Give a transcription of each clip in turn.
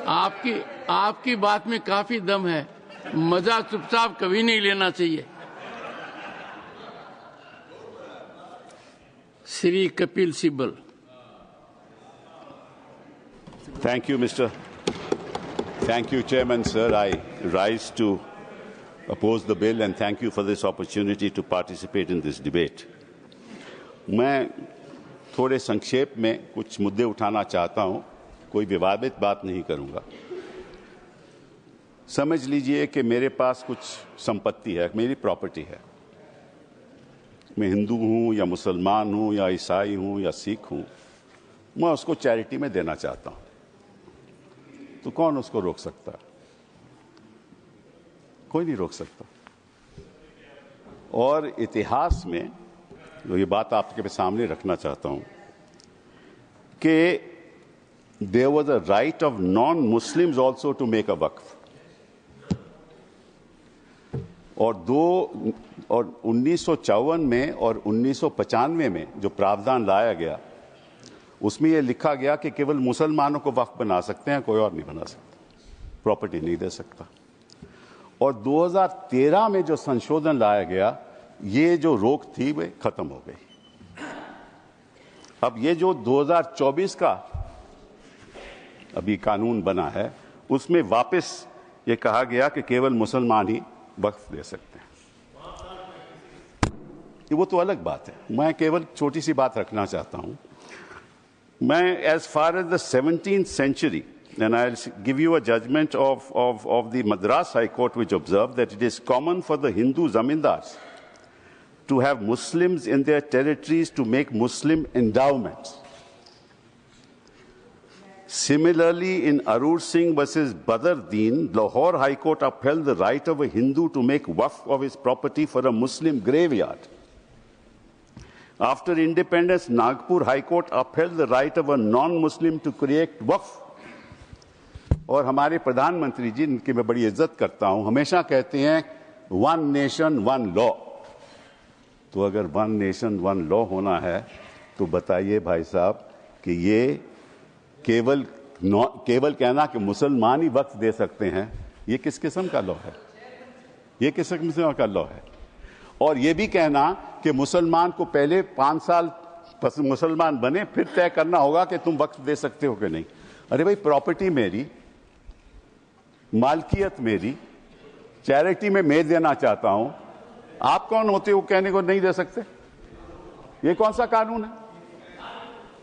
आपकी बात में काफी दम है, मजाक चुपचाप कभी नहीं लेना चाहिए। Shri Kapil Sibal. Thank you, Chairman, sir. I rise to oppose the bill and thank you for this opportunity to participate in this debate. मैं थोड़े संक्षेप में कुछ मुद्दे उठाना चाहता हूं, कोई विवादित बात नहीं करूंगा। समझ लीजिए कि मेरे पास कुछ संपत्ति है, मेरी प्रॉपर्टी है। मैं हिंदू हूं या मुसलमान हूं या ईसाई हूं या सिख हूं, मैं उसको चैरिटी में देना चाहता हूं, तो कौन उसको रोक सकता है? कोई नहीं रोक सकता। और इतिहास में तो ये बात आपके सामने रखना चाहता हूं कि there was a right of non Muslims also to make a waqf. और 1954 में और 1995 में जो प्रावधान लाया गया, उसमें यह लिखा गया कि केवल मुसलमानों को वक्फ बना सकते हैं, कोई और नहीं बना सकता, प्रॉपर्टी नहीं दे सकता। और 2013 में जो संशोधन लाया गया, ये जो रोक थी वे खत्म हो गई। अब ये जो 2024 का अभी कानून बना है, उसमें वापस ये कहा गया कि केवल मुसलमान ही वक्फ दे सकते हैं। वो तो अलग बात है, मैं केवल छोटी सी बात रखना चाहता हूं। मैं as far as the 17th century, and I'll give you a judgment of the Madras High Court, which observed that it is common for the Hindu zamindars to have Muslims in their territories to make Muslim endowments. Similarly, in Arur Singh versus Badr Deen, Lahore High Court upheld the right of a Hindu to make waqf of his property for a Muslim graveyard. After independence, Nagpur High Court upheld the right of a non-Muslim to create waqf. और हमारे प्रधानमंत्री जी, इनकी मैं बड़ी इज्जत करता हूं, हमेशा कहते हैं वन नेशन वन लॉ। तो अगर वन नेशन वन लॉ होना है, तो बताइए भाई साहब कि ये केवल कहना कि मुसलमान ही वक्फ दे सकते हैं, ये किस किस्म का लॉ है? ये किस किस्म का लॉ है? और ये भी कहना कि मुसलमान को पहले 5 साल मुसलमान बने, फिर तय करना होगा कि तुम वक्फ दे सकते हो कि नहीं। अरे भाई, प्रॉपर्टी मेरी, मालकियत मेरी, चैरिटी में मैं देना चाहता हूं, आप कौन होते हो कहने को नहीं दे सकते? ये कौन सा कानून है?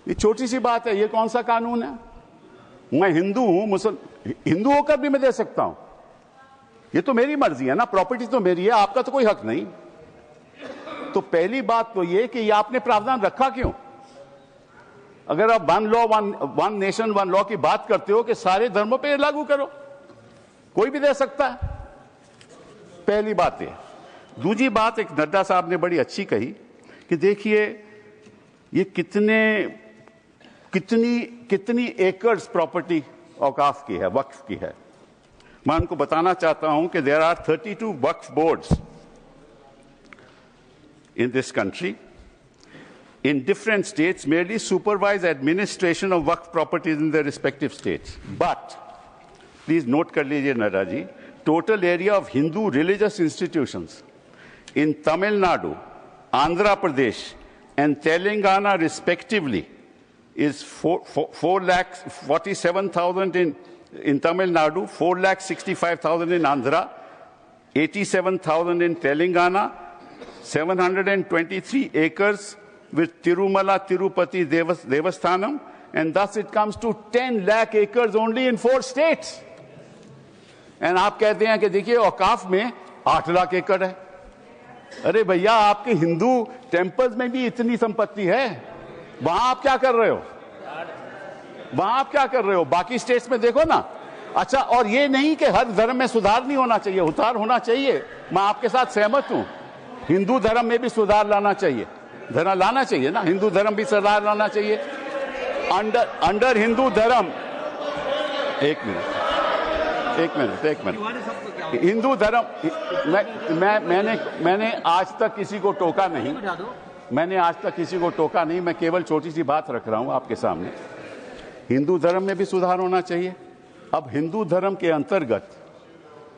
ये छोटी सी बात है, ये कौन सा कानून है? मैं हिंदू हूं, हिंदू होकर भी मैं दे सकता हूं। ये तो मेरी मर्जी है ना, प्रॉपर्टी तो मेरी है, आपका तो कोई हक नहीं। तो पहली बात तो ये कि ये आपने प्रावधान रखा क्यों? अगर आप one law one nation one law की बात करते हो कि सारे धर्मों पे लागू करो, कोई भी दे सकता है। पहली बात है। दूसरी बात, एक नड्डा साहब ने बड़ी अच्छी कही कि देखिए ये कितनी एकर्स प्रॉपर्टी औकाफ की है, वक्फ की है। मैं उनको बताना चाहता हूं कि there are 32 Waqf boards in this country in different states merely supervise administration of waqf properties in their respective states. But please note kar lijiye Nada ji, total area of Hindu religious institutions in Tamil Nadu, Andhra Pradesh and Telangana respectively is 4,47,000 in Tamil Nadu, 4,65,000 in Andhra, 87,000 in Telangana, 723 acres with Tirumala Tirupati Devasthanam, and thus it comes to 10 lakh acres only in 4 states. And आप कहते हैं कि देखिए औकाफ में 8 लाख एकड़ है। अरे भैया, आपके हिंदू टेम्पल्स में भी इतनी संपत्ति है, वहां आप क्या कर रहे हो? बाकी स्टेट्स में देखो ना। अच्छा, और ये नहीं कि हर धर्म में सुधार नहीं होना चाहिए, उतार होना चाहिए, मैं आपके साथ सहमत हूं। हिंदू धर्म में भी सुधार लाना चाहिए, लाना चाहिए ना, हिंदू धर्म भी सुधार लाना चाहिए। अंडर हिंदू धर्म, एक मिनट, हिंदू धर्म, मैंने आज तक किसी को टोका नहीं, मैं केवल छोटी सी बात रख रहा हूं आपके सामने। हिंदू धर्म में भी सुधार होना चाहिए। अब हिंदू धर्म के अंतर्गत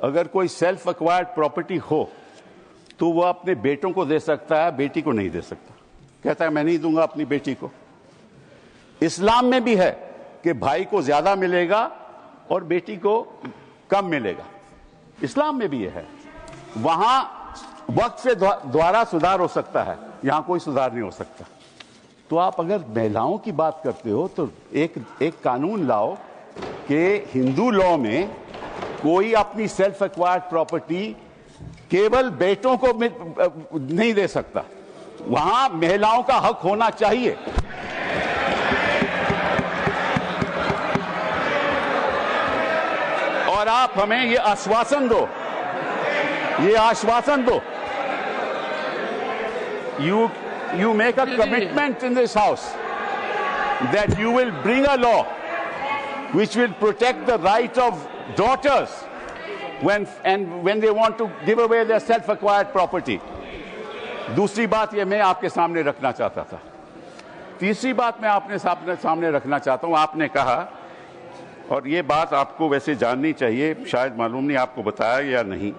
अगर कोई सेल्फ एक्वायर्ड प्रॉपर्टी हो तो वह अपने बेटों को दे सकता है, बेटी को नहीं दे सकता। कहता है मैं नहीं दूंगा अपनी बेटी को। इस्लाम में भी है कि भाई को ज्यादा मिलेगा और बेटी को कम मिलेगा, इस्लाम में भी यह है। वहां वक्त से द्वारा सुधार हो सकता है, यहां कोई सुधार नहीं हो सकता। तो आप अगर महिलाओं की बात करते हो तो एक कानून लाओ कि हिंदू लॉ में कोई अपनी सेल्फ एक्वायर्ड प्रॉपर्टी केवल बेटों को नहीं दे सकता, वहां महिलाओं का हक होना चाहिए। और आप हमें ये आश्वासन दो, you make a commitment in this house that you will bring a law which will protect the right of daughters when they want to give away their self acquired property. दूसरी बात ये मैं आपके सामने रखना चाहता था। तीसरी बात मैं आपने सामने रखना चाहता हूं। आपने कहा, और ये बात आपको वैसे जाननी चाहिए, शायद मालूम नहीं आपको बताया या नहीं,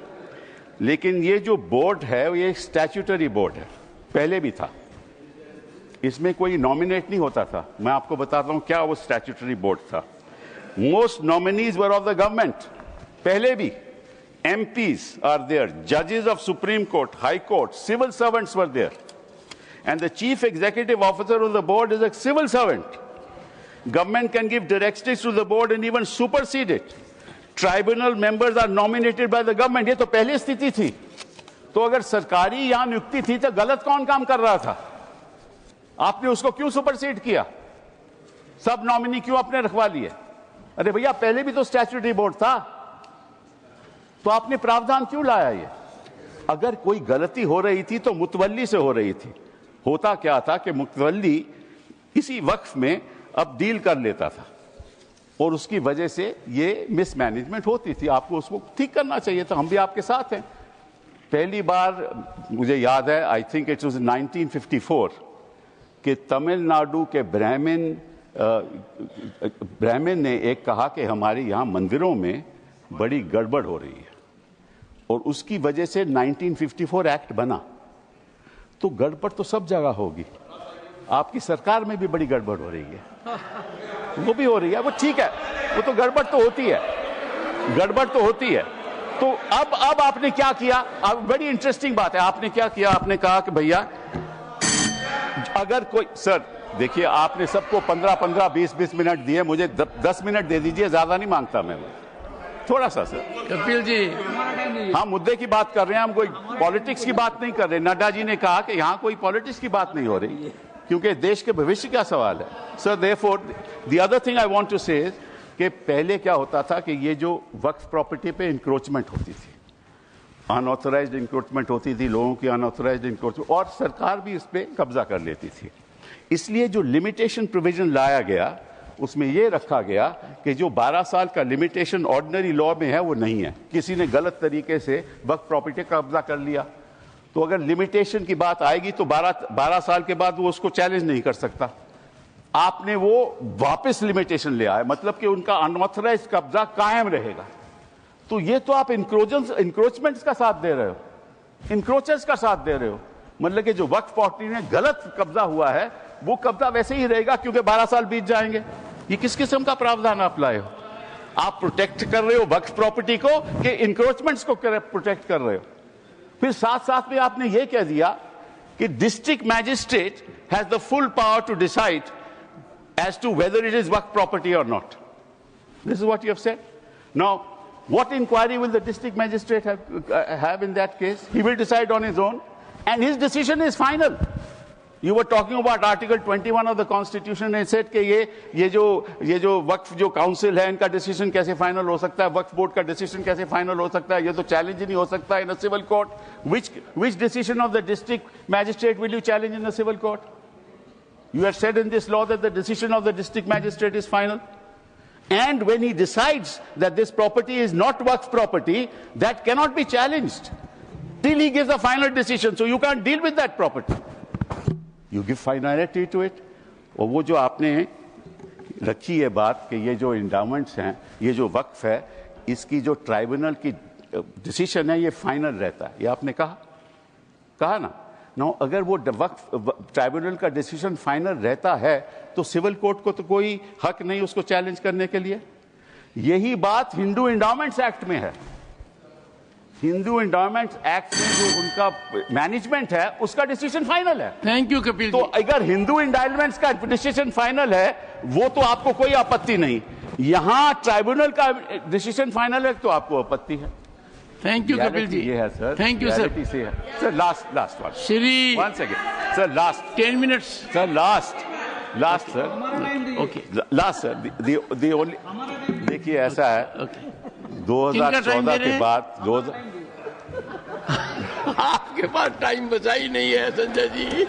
लेकिन ये जो बोर्ड है ये स्टैट्यूटरी बोर्ड है, पहले भी था। इसमें कोई नॉमिनेट नहीं होता था। मैं आपको बताता हूं क्या वो स्टैट्यूटरी बोर्ड था। Most nominees were of the government, पहले भी। MPs are there, judges of Supreme Court, High Court, civil servants were there. And the chief executive officer of the board is a civil servant. Government can give directives to the board and even supersede it. Tribunal members are nominated by the government. ये तो पहले स्थिति थी। तो अगर सरकारी यहां नियुक्ति थी तो गलत कौन काम कर रहा था? आपने उसको क्यों सुपरसीड किया? सब नॉमिनी क्यों आपने रखवा लिए? अरे भैया पहले भी तो स्टैट्यूटरी बोर्ड था, तो आपने प्रावधान क्यों लाया? ये अगर कोई गलती हो रही थी तो मुतवल्ली से हो रही थी। होता क्या था कि मुतवल्ली इसी वक्फ में अब डील कर लेता था और उसकी वजह से ये मिसमैनेजमेंट होती थी। आपको उसको ठीक करना चाहिए था। हम भी आपके साथ हैं। पहली बार मुझे याद है, आई थिंक इट वाज 1954, कि तमिलनाडु के ब्राह्मण ने एक कहा कि हमारे यहाँ मंदिरों में बड़ी गड़बड़ हो रही है, और उसकी वजह से 1954 एक्ट बना। तो गड़बड़ तो सब जगह होगी, आपकी सरकार में भी बड़ी गड़बड़ हो रही है, वो भी हो रही है, वो ठीक है, वो तो गड़बड़ तो होती है, गड़बड़ तो होती है। तो अब आपने क्या किया? अब बड़ी इंटरेस्टिंग बात है, आपने क्या किया? आपने कहा कि भैया अगर कोई, सर देखिए आपने सबको 15-15, 20-20 मिनट दिए, मुझे 10 मिनट दे दीजिए, ज्यादा नहीं मांगता मैं, थोड़ा सा। सर कपिल जी, हम मुद्दे की बात कर रहे हैं, हम कोई पॉलिटिक्स की बात नहीं कर रहे। नड्डा जी ने कहा कि यहाँ कोई पॉलिटिक्स की बात नहीं हो रही, क्योंकि देश के भविष्य का सवाल है। Sir therefore the other thing I want to say कि पहले क्या होता था कि ये जो वक्फ प्रॉपर्टी पे इंक्रोचमेंट होती थी, अनऑथराइज्ड इंक्रोचमेंट होती थी, लोगों की अनऑथराइज्ड इंक्रोचमेंट, और सरकार भी इस पे कब्जा कर लेती थी। इसलिए जो लिमिटेशन प्रोविजन लाया गया उसमें ये रखा गया कि जो 12 साल का लिमिटेशन ऑर्डिनरी लॉ में है वो नहीं है। किसी ने गलत तरीके से वक्फ प्रॉपर्टी का कब्जा कर लिया तो अगर लिमिटेशन की बात आएगी तो 12 साल के बाद वो उसको चैलेंज नहीं कर सकता। आपने वो वापस लिमिटेशन ले आए, मतलब कि उनका अनऑथराइज कब्जा कायम रहेगा। तो ये तो आप इंक्रोचमेंट्स का साथ दे रहे हो, इंक्रोचर्स का साथ दे रहे हो। मतलब कि जो वक्फ प्रॉपर्टी में गलत कब्जा हुआ है वो कब्जा वैसे ही रहेगा, क्योंकि 12 साल बीत जाएंगे। ये किस किस्म का प्रावधान आप लाए हो? आप प्रोटेक्ट कर रहे हो वक्फ प्रॉपर्टी को कि इंक्रोचमेंट्स को प्रोटेक्ट कर रहे हो? फिर साथ साथ में आपने ये कह दिया कि district magistrate has the full power to decide as to whether it is work property or not. This is what you have said. Now, what inquiry will the district magistrate have in that case? He will decide on his own, and his decision is final. You were talking about Article 21 of the Constitution, and said कि ये जो वक्फ जो council है इनका decision कैसे final हो सकता है, वक्फ बोर्ड का डिसीजन कैसे फाइनल हो सकता है, ये तो चैलेंज ही नहीं हो सकता in a civil court. Which decision of the district magistrate will you challenge in the civil court? You have said in this law that the decision of the district magistrate is final. And when he decides that this property is not waqf property, that cannot be challenged till he gives a final decision. So you can't deal with that property. You give finality to it. और वो जो आपने रखी है बात कि ये जो इंडाउमेंट्स हैं, ये जो वक्फ है, इसकी जो ट्राइब्यूनल की डिसीजन है ये फाइनल रहता है, ये आपने कहा ना। नो, अगर वो वक्फ ट्राइब्यूनल का डिसीजन फाइनल रहता है तो सिविल कोर्ट को तो कोई हक नहीं उसको चैलेंज करने के लिए। यही बात हिंदू इंडाउमेंट्स एक्ट में है। हिंदू इंडाउमेंट्स एक्ट में जो उनका मैनेजमेंट है उसका डिसीजन फाइनल है। थैंक यू कपिल तो जी। अगर हिंदू इंडाउमेंट्स का डिसीजन फाइनल है वो तो आपको कोई आपत्ति नहीं, यहां ट्राइब्यूनल का डिसीजन फाइनल है तो आपको आपत्ति है। Thank you Kapil ji. ये है sir, thank you sir. Sir last one Shri 1 second sir, last 10 minutes sir, last sir, okay last sir, the only, देखिए ऐसा है, ओके 2014 के बाद आपके पास टाइम बचा ही नहीं है Sanjay ji.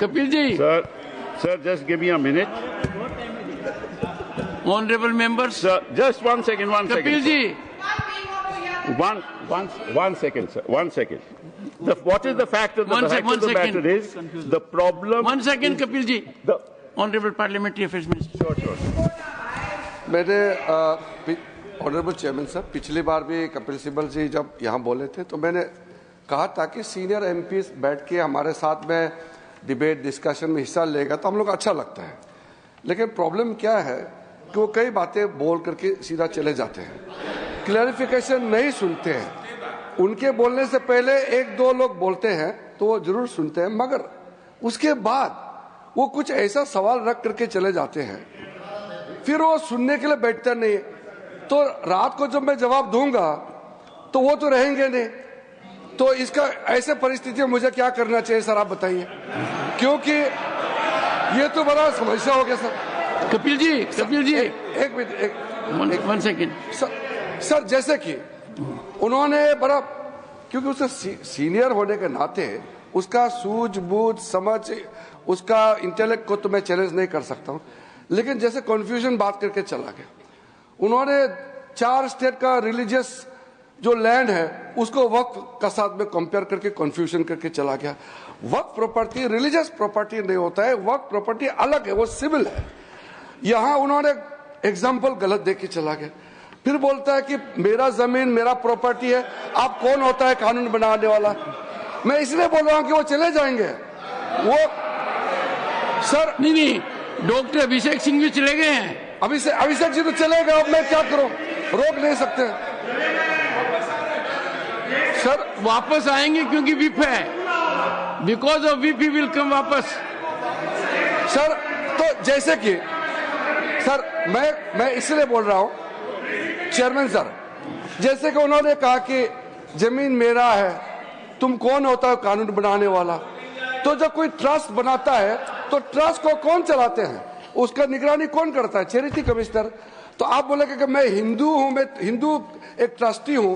Kapil ji. Sir just give me a minute. Honourable members. Sir just one second Kapil ji. One second, sir. 1 second. What is the fact of the matter is the problem. 1 second, Kapil ji. The Honorable Parliamentary Affairs Minister. Sure. मैंने honourable chairman sir, पिछली बार भी कपिल सिब्बल जी जब यहाँ बोले थे तो मैंने कहा था कि सीनियर एमपी बैठ के हमारे साथ में डिबेट डिस्कशन में हिस्सा लेगा तो हम लोग अच्छा लगता है। लेकिन प्रॉब्लम क्या है कि वो कई बातें बोल करके सीधा चले जाते हैं, क्लैरिफिकेशन नहीं सुनते हैं। उनके बोलने से पहले 1-2 लोग बोलते हैं तो वो जरूर सुनते हैं, मगर उसके बाद वो कुछ ऐसा सवाल रख करके चले जाते हैं, फिर वो सुनने के लिए बैठते नहीं। तो रात को जब मैं जवाब दूंगा तो वो तो रहेंगे नहीं। तो इसका ऐसे परिस्थिति में मुझे क्या करना चाहिए सर, आप बताइए, क्योंकि ये तो बड़ा समस्या हो गया सर। कपिल जी एक मिनट, 1 सेकेंड सर, जैसे कि उन्होंने बड़ा, क्योंकि उससे सीनियर होने के नाते उसका सूझबूझ समझ, उसका इंटेलेक्ट को तो मैं चैलेंज नहीं कर सकता हूं, लेकिन जैसे कन्फ्यूजन बात करके चला गया। उन्होंने 4 स्टेट का रिलीजियस जो लैंड है उसको वक्फ का साथ में कंपेयर करके कन्फ्यूजन करके चला गया। वक्फ प्रॉपर्टी रिलीजियस प्रॉपर्टी नहीं होता है, वक्फ प्रॉपर्टी अलग है, वो सिविल है। यहां उन्होंने एग्जाम्पल गलत देके चला गया। फिर बोलता है कि मेरा जमीन मेरा प्रॉपर्टी है। आप कौन होता है कानून बनाने वाला? मैं इसलिए बोल रहा हूं कि वो चले जाएंगे वो सर। नहीं, डॉक्टर अभिषेक सिंह भी चले गए हैं। अभिषेक जी तो चले गए, अब मैं क्या करूं, रोक नहीं सकते सर। वापस आएंगे क्योंकि विप है, because of whip he will come वापस सर। तो जैसे कि सर मैं इसलिए बोल रहा हूं चेयरमैन सर, जैसे कि उन्होंने कहा कि जमीन मेरा है, तुम कौन होता है कानून बनाने वाला? तो जब कोई ट्रस्ट बनाता है तो ट्रस्ट को कौन चलाते हैं, उसका निगरानी कौन करता है? Charity commissioner. तो आप बोलेंगे कि मैं हिंदू हूं, मैं हिंदू एक ट्रस्टी हूं,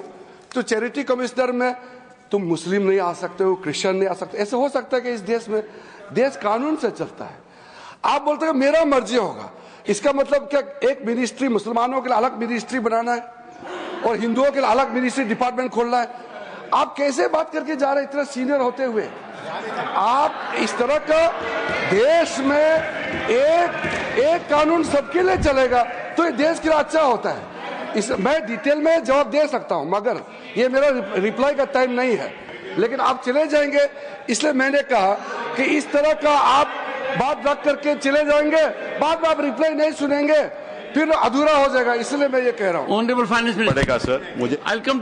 तो चैरिटी कमिश्नर में तुम मुस्लिम नहीं आ सकते हो, क्रिश्चियन नहीं आ सकते। ऐसे हो सकता है कि इस देश में देश कानून से चलता है। आप बोलते हैं मेरा मर्जी होगा, इसका मतलब क्या एक मिनिस्ट्री मुसलमानों के लिए अलग मिनिस्ट्री बनाना है और हिंदुओं के लिए अलग मिनिस्ट्री डिपार्टमेंट खोलना है? आप कैसे बात करके जा रहे हैं इतना सीनियर होते हुए? आप इस तरह का देश में एक कानून सबके लिए चलेगा तो ये देश के लिए अच्छा होता है। मैं डिटेल में जवाब दे सकता हूं, मगर ये मेरा रिप्लाई का टाइम नहीं है। लेकिन आप चले जाएंगे, इसलिए मैंने कहा कि इस तरह का आप बात रख करके चले जाएंगे, बाद में आप रिप्लाई नहीं सुनेंगे, फिर अधूरा हो जाएगा। इसलिए मैं ये कह रहा हूँ। ऑनरेबल फाइनेंस मिनिस्टर पड़ेगा सर मुझे। I will come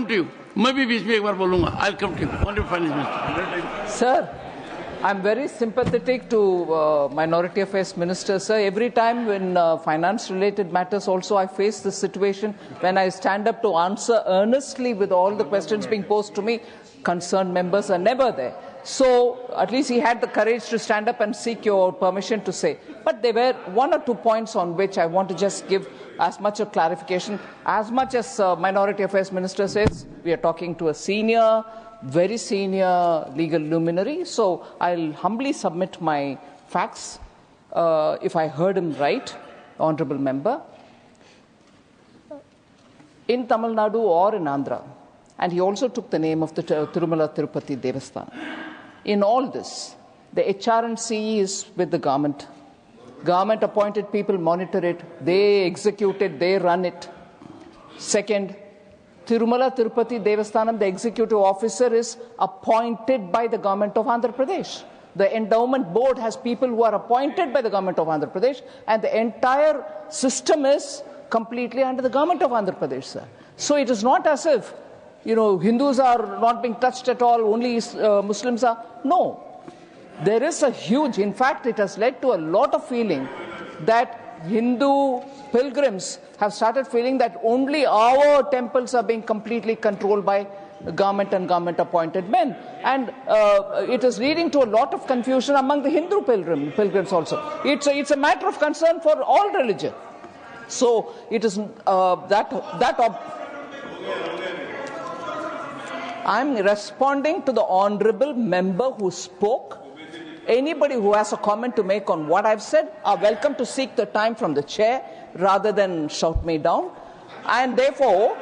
to you. मैं भी बीच में एक बार बोलूंगा। I will come to you honourable finance minister. Sir, I'm very sympathetic to Minority Affairs Minister, sir. Every time when finance-related matters also, I face this situation when I stand up to answer earnestly with all the questions being posed to me, concerned members are never there. So at least he had the courage to stand up and seek your permission to say. But there were 1 or 2 points on which I want to just give as much a clarification. As much as Minority Affairs Minister says, we are talking to a senior, very senior legal luminary. So I'll humbly submit my facts, if I heard him right, honorable member. In Tamil Nadu or in Andhra, and he also took the name of the Tirumala Tirupati Devasthanam. In all this, the HR and CE is with the government. Government appointed people monitor it, they execute it, they run it. Second, Tirumala Tirupati Devasthanam, the executive officer, is appointed by the government of Andhra Pradesh. The endowment board has people who are appointed by the government of Andhra Pradesh, and the entire system is completely under the government of Andhra Pradesh, sir. So it is not as if, Hindus are not being touched at all, only Muslims are. No. There is a huge, in fact, it has led to a lot of feeling that Hindu pilgrims have started feeling that only our temples are being completely controlled by government and government-appointed men. And it is leading to a lot of confusion among the Hindu pilgrims also. It's a matter of concern for all religion. So it is I'm responding to the honorable member who spoke. Anybody who has a comment to make on what I've said are welcome to seek the time from the chair rather than shout me down. And therefore,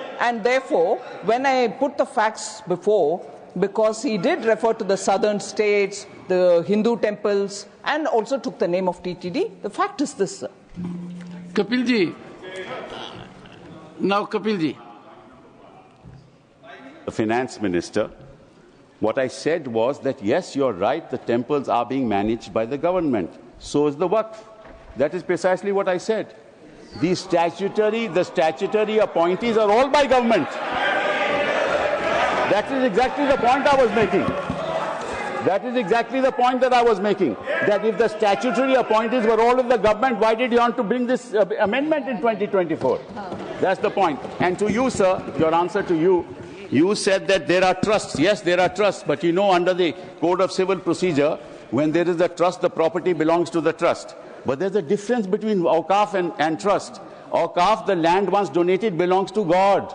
when I put the facts before, because he did refer to the southern states, the Hindu temples, and also took the name of TTD, the fact is this, sir. Kapilji. Now, Kapilji. The finance minister, what I said was that, yes, you're right, the temples are being managed by the government. So is the Waqf. That is precisely what I said. The statutory appointees are all by government. That is exactly the point I was making. That is exactly the point that I was making. That if the statutory appointees were all of the government, why did you want to bring this amendment in 2024? That's the point. And to you, sir, your answer to you, you said that there are trusts. Yes, there are trusts. But under the Code of Civil Procedure, when there is a trust, the property belongs to the trust. But there's a difference between Awqaf and trust. Awqaf, the land once donated, belongs to God.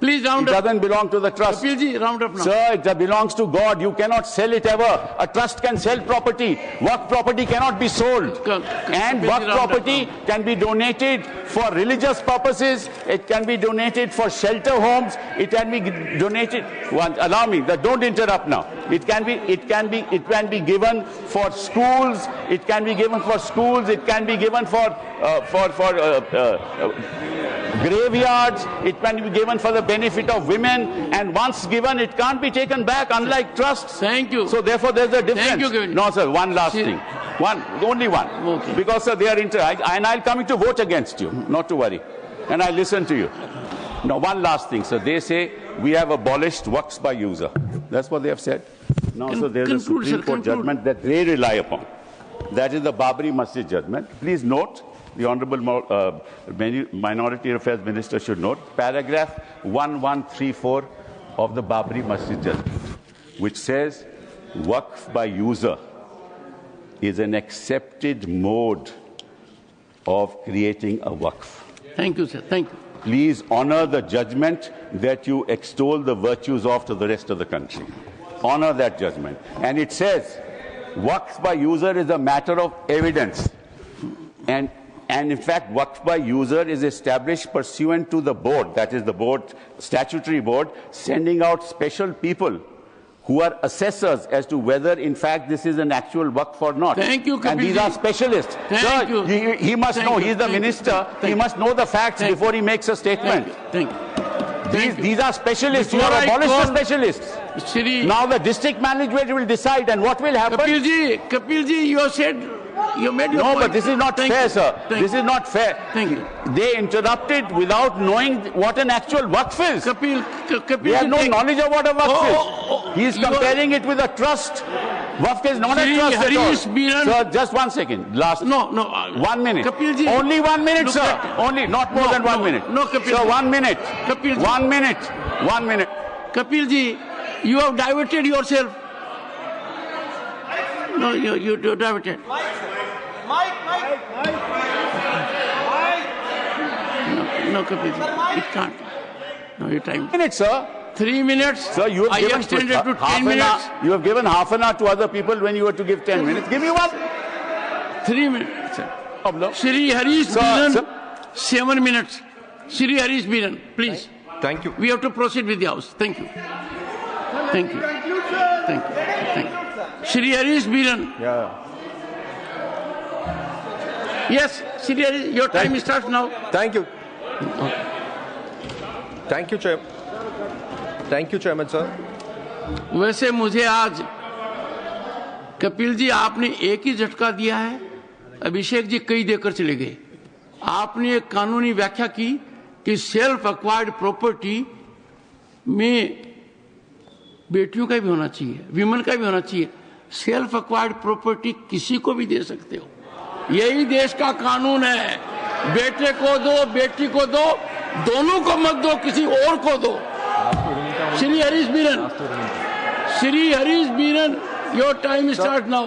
Please round up. It doesn't belong to the trust. Kapilji, round up now. Sir, it belongs to God. You cannot sell it ever. A trust can sell property. Waqf property cannot be sold. And Waqf property can be donated for religious purposes. It can be donated for shelter homes. It can be donated. Allow me. Don't interrupt now. It can be given for schools. It can be given for schools. It can be given for graveyards. It can be given for the benefit of women, and once given, it can't be taken back, unlike trusts. Thank you. So therefore, there's a difference. Thank you, Governor. No, sir, one last thing. Only one. Okay. Because, sir, they are and I'll come to vote against you, not to worry. And I'll listen to you. Now, one last thing, sir. They say we have abolished Waqfs by user. That's what they have said. Now, so there's a Supreme Court judgment that they rely upon. That is the Babri Masjid judgment. Please note, the Honourable Minority Affairs Minister should note, paragraph 1134 of the Babri Masjid judgment, which says Waqf by user is an accepted mode of creating a Waqf. Thank you, sir. Thank you. Please honour the judgment that you extol the virtues of to the rest of the country. Honour that judgment. And it says Waqf by user is a matter of evidence. And in fact, Waqf by user is established pursuant to the board, that is the board, statutory board, sending out special people who are assessors as to whether, in fact, this is an actual Waqf or not. Thank you, Kapilji. And these are specialists. Thank you. He must know. He's the minister. He must know the facts before he makes a statement. Thank you. These are specialists. You have abolished the specialists. Shri, now the district management will decide, and what will happen? Kapilji, you have said, you made your point. No, but this is not fair, sir. This is not fair. Thank you. They interrupted without knowing what an actual Waqf is. Kapil, they have no knowledge of what a Waqf is. He is comparing it with a trust. Waqf is not a trust at all. Sir, just 1 second. Last. No. 1 minute. Kapilji. Only 1 minute, sir. Only, not more than 1 minute. No, Kapilji. Sir, 1 minute. Kapilji. 1 minute. 1 minute. Kapilji, you have diverted yourself. No, you diverted. Mike. No, Kapilji. It can't. No, your time. 1 minute, sir. 3 minutes. Sir, you have given extended to 10 minutes. You have given half an hour to other people when you were to give 10 minutes. Give me 1. 3 minutes. Problem. Shri Harish Biran, 7 minutes. Shri Harish Biran, please. Thank you. We have to proceed with the House. Thank you. Thank you. Thank you. Thank you. Shri Harish Biran. Yeah. Yes, Shri Harish, your time starts now. Thank you. Thank you, Chair. Thank you, Chairman, sir. वैसे मुझे आज कपिल जी आपने एक ही झटका दिया है, अभिषेक जी कई देकर चले गए। आपने एक कानूनी व्याख्या की कि सेल्फ एक्वायर्ड प्रॉपर्टी में बेटियों का भी होना चाहिए, विमेन का भी होना चाहिए। सेल्फ एक्वायर्ड प्रॉपर्टी किसी को भी दे सकते हो, यही देश का कानून है। बेटे को दो, बेटी को दो, दोनों को मत दो, किसी और को दो। Shri Harish Biran, your time start now.